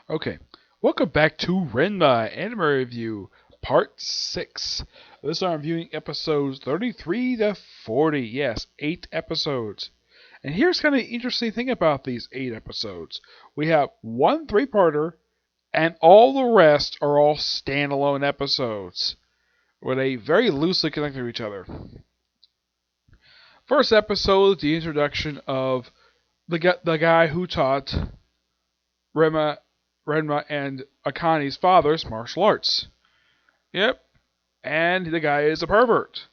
Okay, welcome back to Ranma Anime Review, Part 6. This time I'm reviewing episodes 33 to 40. Yes, 8 episodes. And here's kind of the interesting thing about these 8 episodes. We have one 3-parter, and all the rest are all standalone episodes, where they very loosely connect to each other. First episode is the introduction of the guy who taught Rema, Renma and Akane's fathers martial arts. Yep, and the guy is a pervert.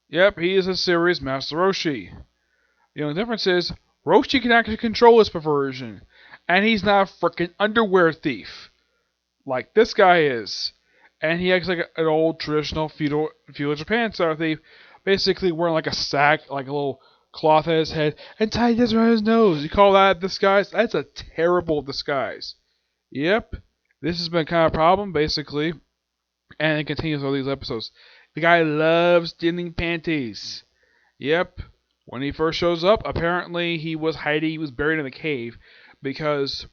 Yep, he is a serious Master Roshi. The only difference is, Roshi can actually control his perversion, and he's not a frickin' underwear thief, like this guy is. And he acts like an old traditional feudal Japan style thief, basically wearing like a sack, like a little cloth at his head, and tied this around his nose. You call that a disguise? That's a terrible disguise. Yep, this has been kind of a problem, basically, and it continues all these episodes. The guy loves stealing panties. Yep, when he first shows up, apparently he was buried in a cave, because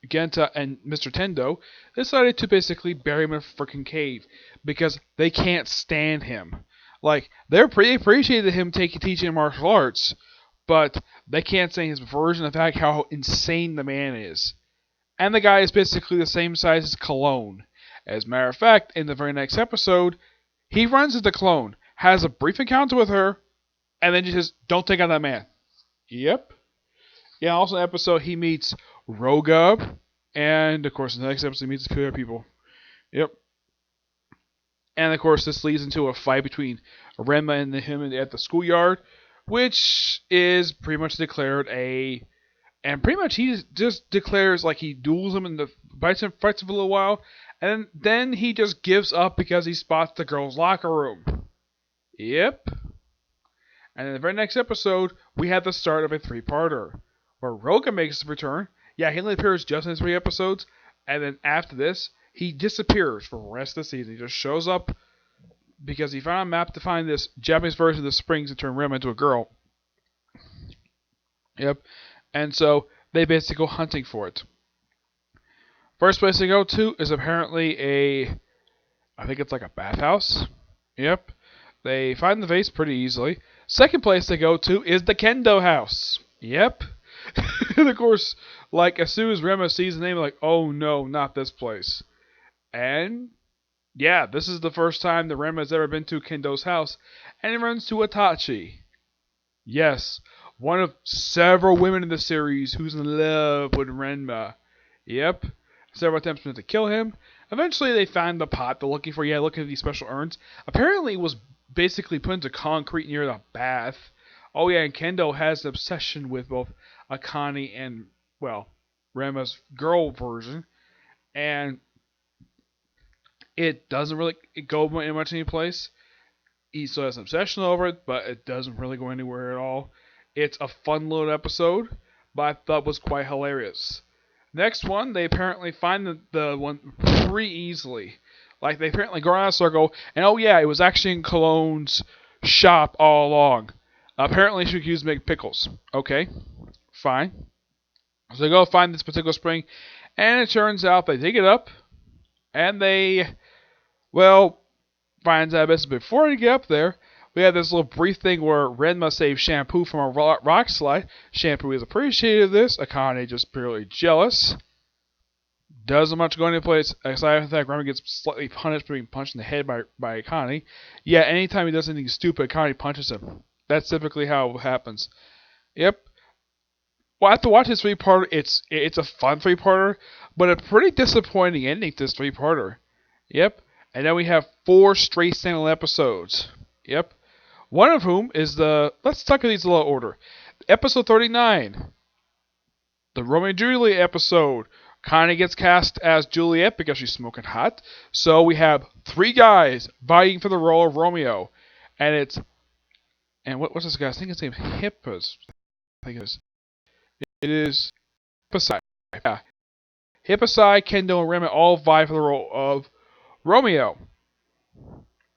Genta and Mr. Tendo decided to basically bury him in a freaking cave, because they can't stand him. Like, they appreciated him teaching martial arts, but they can't stand his version of fact how insane the man is. And the guy is basically the same size as Cologne. As a matter of fact, in the very next episode, he runs into Cologne, has a brief encounter with her, and then just says, "Don't take on that man." Yep. Yeah, also in the episode, he meets Rogub, and of course, in the next episode, he meets a few other people. Yep. And of course, this leads into a fight between Renma and him at the schoolyard, which is pretty much declared a. And pretty much he just declares like he duels him and fights him for a little while, and then he just gives up because he spots the girls' locker room. Yep. And in the very next episode, we have the start of a 3-parter, where Roga makes his return. Yeah, he only appears just in 3 episodes, and then after this, he disappears for the rest of the season. He just shows up because he found a map to find this Japanese version of the springs and turn Rem into a girl. Yep. And so they basically go hunting for it. First place they go to is apparently I think it's like a bathhouse. Yep. They find the vase pretty easily. Second place they go to is the Kendo house. Yep. And of course, like as soon as Rema sees the name, like, oh no, not this place. And yeah, this is the first time that Rema has ever been to Kendo's house, and he runs to Itachi. Yes, one of several women in the series who's in love with Ranma. Yep. Several attempts to kill him. Eventually they find the pot they're looking for. Yeah, looking at these special urns. Apparently it was basically put into concrete near the bath. Oh yeah, and Kendo has an obsession with both Akane and, well, Ranma's girl version. And it doesn't really go much any place. He still has an obsession over it, but it doesn't really go anywhere at all. It's a fun little episode, but I thought was quite hilarious. Next one, they apparently find the one pretty easily. Like, they apparently go around a circle, and oh yeah, it was actually in Cologne's shop all along. Apparently she used to make pickles. Okay, fine. So they go find this particular spring, and it turns out they dig it up, and they, well, finds out this. Before they get up there, we have this little brief thing where Renma saves Shampoo from a rock slide. Shampoo is appreciative of this. Akane just purely jealous. Doesn't much go into place, aside from the fact Renma gets slightly punished for being punched in the head by Akane. Yeah, anytime he does anything stupid, Akane punches him. That's typically how it happens. Yep. Well, after watching this 3-parter, it's a fun 3-parter, but a pretty disappointing ending to this 3-parter. Yep. And then we have 4 straight standalone episodes. Yep. One of whom is let's talk about these in a little order. Episode 39. The Romeo and Juliet episode. Connie gets cast as Juliet because she's smoking hot. So we have 3 guys vying for the role of Romeo. And what's this guy's? I think his name Hippos. I think it is. It is Hipposai. Yeah. Hipposai, Kendo, and Rema all vie for the role of Romeo.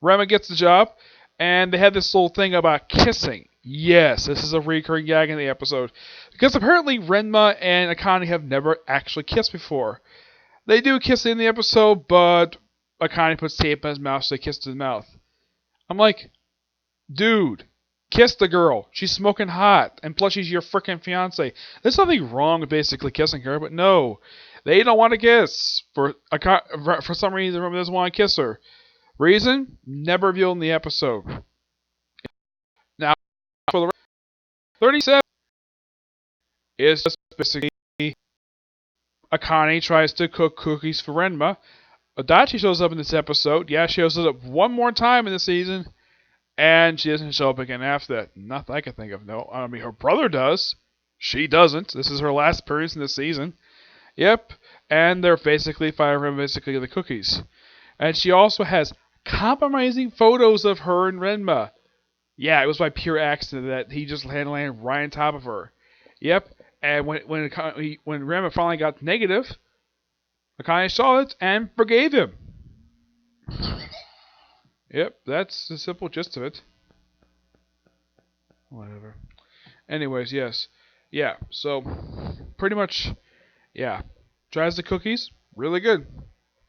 Rema gets the job, and they had this little thing about kissing. Yes, this is a recurring gag in the episode. Because apparently Renma and Akane have never actually kissed before. They do kiss in the episode, but Akane puts tape on his mouth, so they kiss his mouth. I'm like, dude, kiss the girl. She's smoking hot, and plus she's your freaking fiance. There's nothing wrong with basically kissing her, but no, they don't want to kiss. For some reason, Renma doesn't want to kiss her. Reason? Never revealed in the episode. Now, for the 37 is just basically Akane tries to cook cookies for Renma. Adachi shows up in this episode. Yeah, she shows up one more time in the season, and she doesn't show up again after that. Nothing I can think of. No, I mean her brother does. She doesn't. This is her last appearance in this season. Yep, and they're basically firing basically the cookies. And she also has compromising photos of her and Renma. Yeah, it was by pure accident that he just landed right on top of her. Yep, and when Ranma finally got negative, Akane saw it and forgave him. Yep, that's the simple gist of it. Whatever. Anyways, yes. Yeah, so pretty much, yeah. Tries the cookies, really good.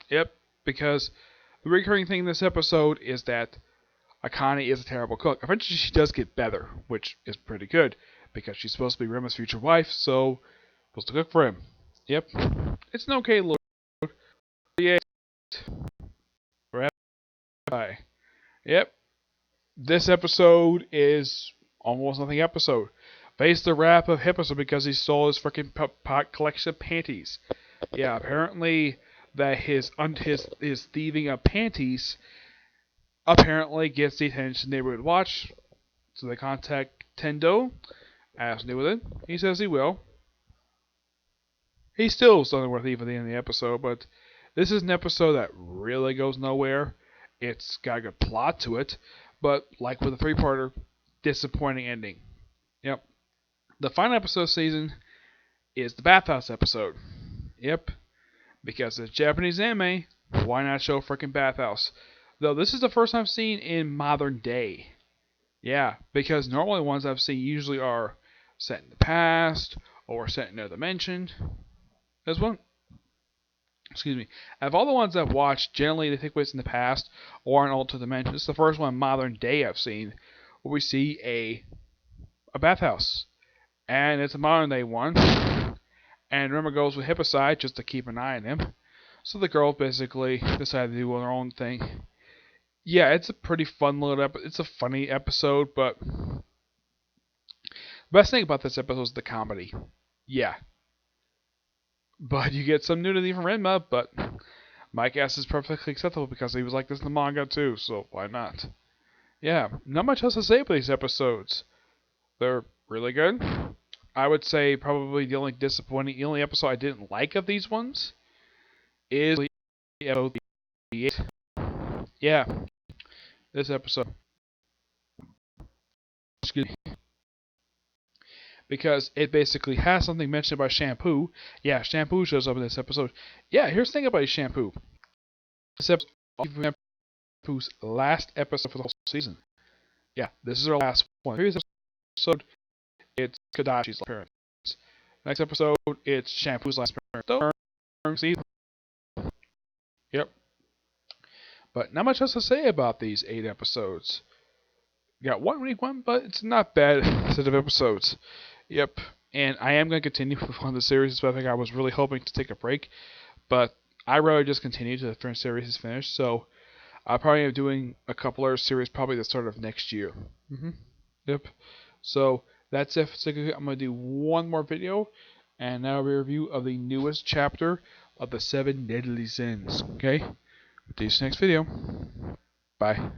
Yep, because the recurring thing in this episode is that Akane is a terrible cook. Eventually she does get better, which is pretty good, because she's supposed to be Renma's future wife, so supposed to cook for him. Yep. It's an okay look. Yeah. Yep. This episode is almost nothing episode. Faced the wrath of Hipposo because he stole his freaking pot collection of panties. Yeah, apparently that his thieving of panties apparently gets the attention they would watch. So they contact Tendo, ask him to do with it. He says he will. He still doesn't worth even at the end of the episode, but this is an episode that really goes nowhere. It's got a good plot to it, but like with a three-parter, disappointing ending. Yep. The final episode of the season is the bathhouse episode. Yep. Because it's Japanese anime, why not show freaking bathhouse? Though this is the first time I've seen in modern day. Yeah, because normally the ones I've seen usually are set in the past or set in another dimension. There's one. Excuse me. Out of all the ones I've watched, generally they take place in the past or in alternate dimension. This is the first one in modern day I've seen where we see a bathhouse. And it's a modern day one. And Rimmer goes with Hippocyte just to keep an eye on him. So the girls basically decide to do their own thing. Yeah, it's a pretty fun little episode. It's a funny episode, but the best thing about this episode is the comedy. Yeah. But you get some nudity from Ranma, but my guess is perfectly acceptable because he was like this in the manga too, so why not? Yeah, not much else to say about these episodes. They're really good. I would say probably the only episode I didn't like of these ones is episode 8. Yeah, this episode. Excuse me. Because it basically has something mentioned by Shampoo. Yeah, Shampoo shows up in this episode. Yeah, here's the thing about Shampoo. This episode is Shampoo's last episode for the whole season. Yeah, this is our last one. Previous episode, it's Kadachi's last appearance. Next episode, it's Shampoo's last appearance. Yep. But not much else to say about these 8 episodes. You got one week one, but it's not bad set of episodes. Yep. And I am going to continue with one of the series, but I think I was really hoping to take a break. But I'd rather just continue to the current series is finished. So I'll probably be doing a couple other series probably the start of next year. Yep. So that's it. I'm going to do one more video. And now a review of the newest chapter of the 7 Deadly Sins. Okay? See you next video. Bye.